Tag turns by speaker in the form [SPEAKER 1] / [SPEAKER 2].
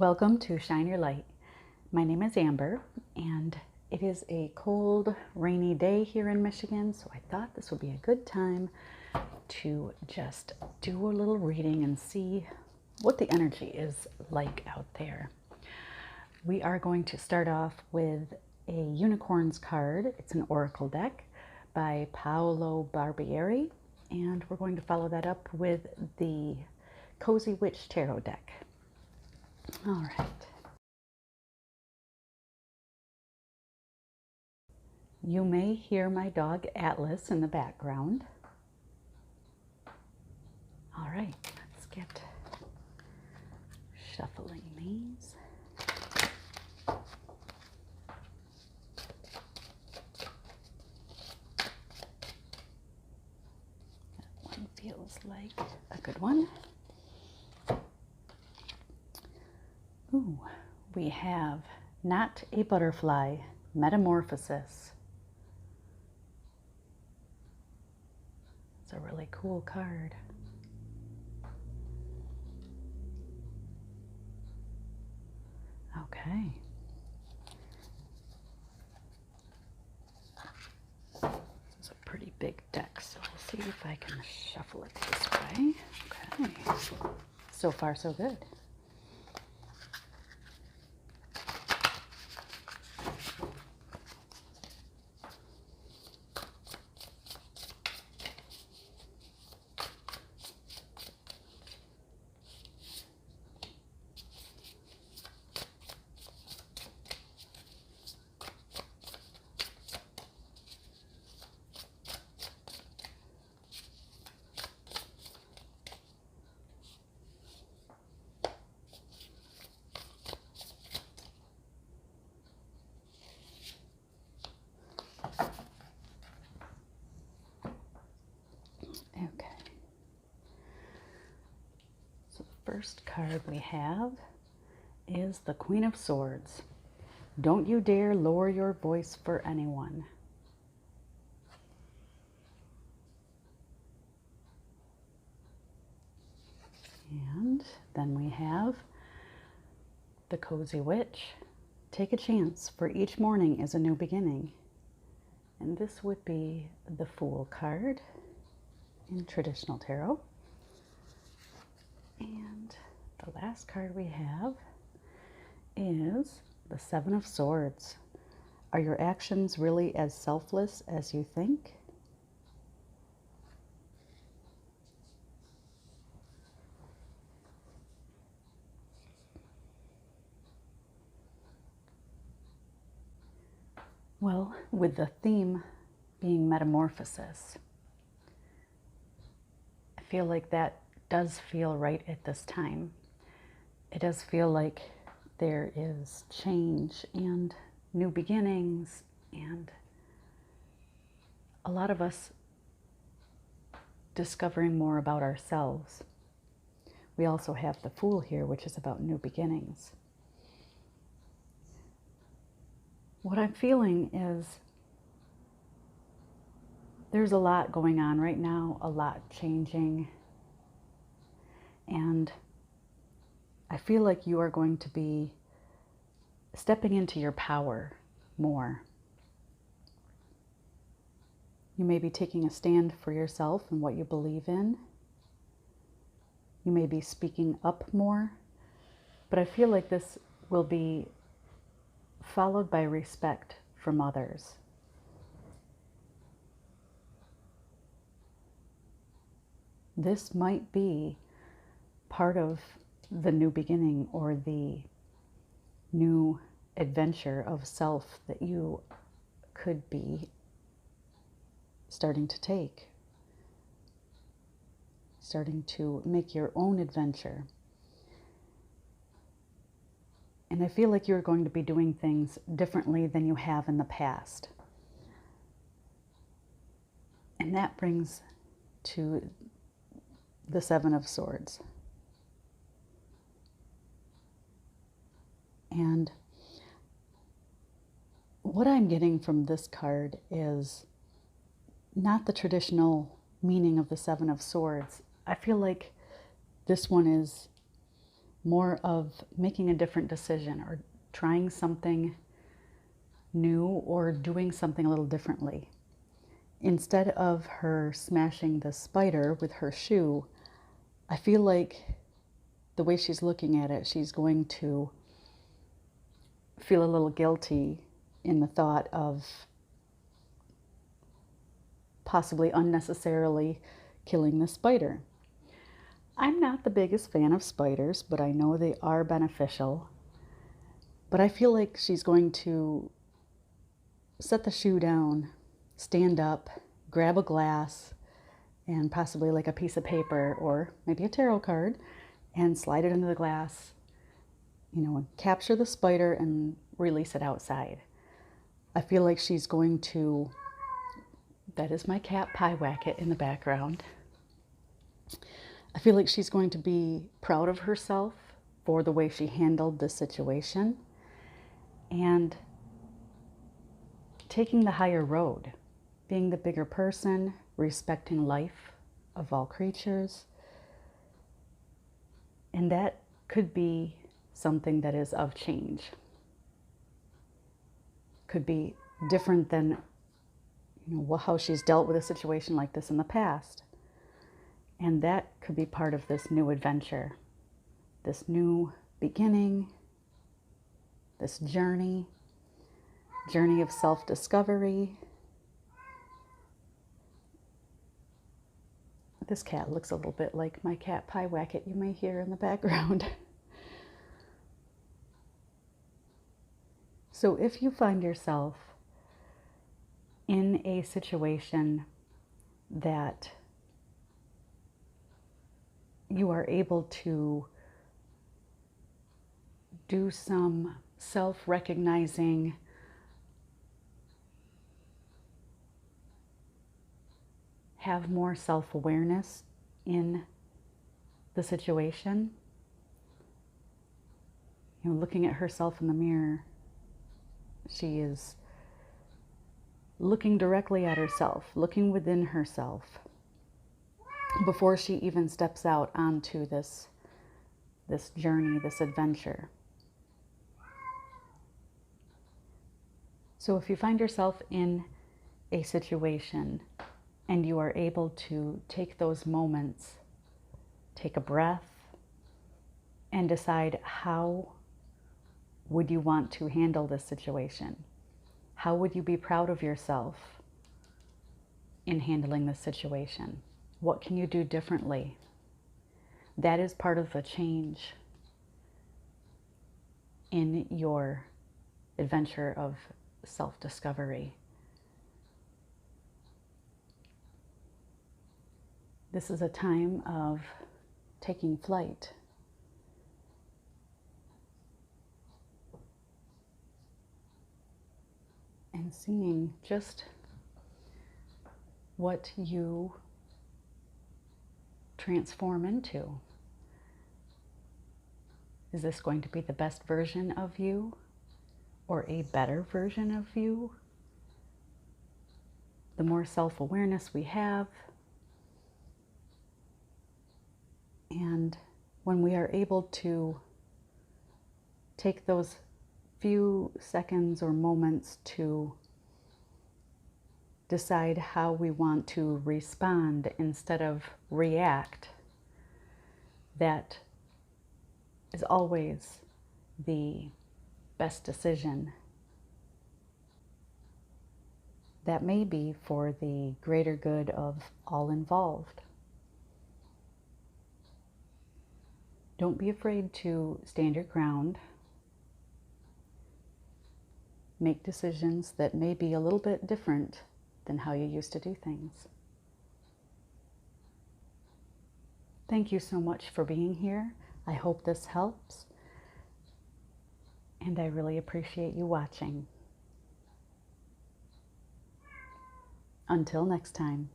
[SPEAKER 1] Welcome to Shine Your Light. My name is Amber, and it is a cold, rainy day here in Michigan, so I thought this would be a good time to just do a little reading and see what the energy is like out there. We are going to start off with a Unicorns card. It's an oracle deck by Paolo Barbieri, and we're going to follow that up with the Cozy Witch Tarot deck. All right. You may hear my dog Atlas in the background. All right, let's get shuffling these. That one feels like a good one. Ooh, we have Not a Butterfly, Metamorphosis. It's a really cool card. Okay. This is a pretty big deck, so we'll see if I can shuffle it this way. Okay. So far, so good. Okay. So the first card we have is the Queen of Swords. Don't you dare lower your voice for anyone. And then we have the Cozy Witch. Take a chance, for each morning is a new beginning. And this would be the Fool card in traditional tarot. And the last card we have is the Seven of Swords. Are your actions really as selfless as you think? Well, with the theme being metamorphosis, I feel like that does feel right at this time. It does feel like there is change and new beginnings, and a lot of us discovering more about ourselves. We also have the Fool here, which is about new beginnings. What I'm feeling is there's a lot going on right now, a lot changing, and I feel like you are going to be stepping into your power more. You may be taking a stand for yourself and what you believe in. You may be speaking up more, but I feel like this will be followed by respect from others. This might be part of the new beginning or the new adventure of self that you could be starting to take, starting to make your own adventure. And I feel like you're going to be doing things differently than you have in the past. And that brings to the Seven of Swords. And what I'm getting from this card is not the traditional meaning of the Seven of Swords. I feel like this one is more of making a different decision or trying something new or doing something a little differently. Instead of her smashing the spider with her shoe, I feel like the way she's looking at it, she's going to feel a little guilty in the thought of possibly unnecessarily killing the spider. I'm not the biggest fan of spiders, but I know they are beneficial. But I feel like she's going to set the shoe down, stand up, grab a glass, and possibly like a piece of paper or maybe a tarot card, and slide it into the glass, capture the spider and release it outside. I feel like she's going to, that is my cat Pie Wacket in the background. I feel like she's going to be proud of herself for the way she handled the situation and taking the higher road, being the bigger person, respecting life of all creatures. And that could be something that is of change. Could be different than how she's dealt with a situation like this in the past. And that could be part of this new adventure, this new beginning, this journey of self-discovery. This cat looks a little bit like my cat Pie Wacket you may hear in the background. So if you find yourself in a situation that you are able to do some self-recognizing, have more self-awareness in the situation, looking at herself in the mirror, she is looking directly at herself, looking within herself before she even steps out onto this journey, this adventure. So if you find yourself in a situation and you are able to take those moments, take a breath, and decide how would you want to handle this situation? How would you be proud of yourself in handling this situation? What can you do differently? That is part of the change in your adventure of self-discovery. This is a time of taking flight. And seeing just what you transform into. Is this going to be the best version of you or a better version of you? The more self-awareness we have, and when we are able to take those few seconds or moments to decide how we want to respond instead of react, that is always the best decision. That may be for the greater good of all involved. Don't be afraid to stand your ground. Make decisions that may be a little bit different than how you used to do things. Thank you so much for being here. I hope this helps, and I really appreciate you watching. Until next time.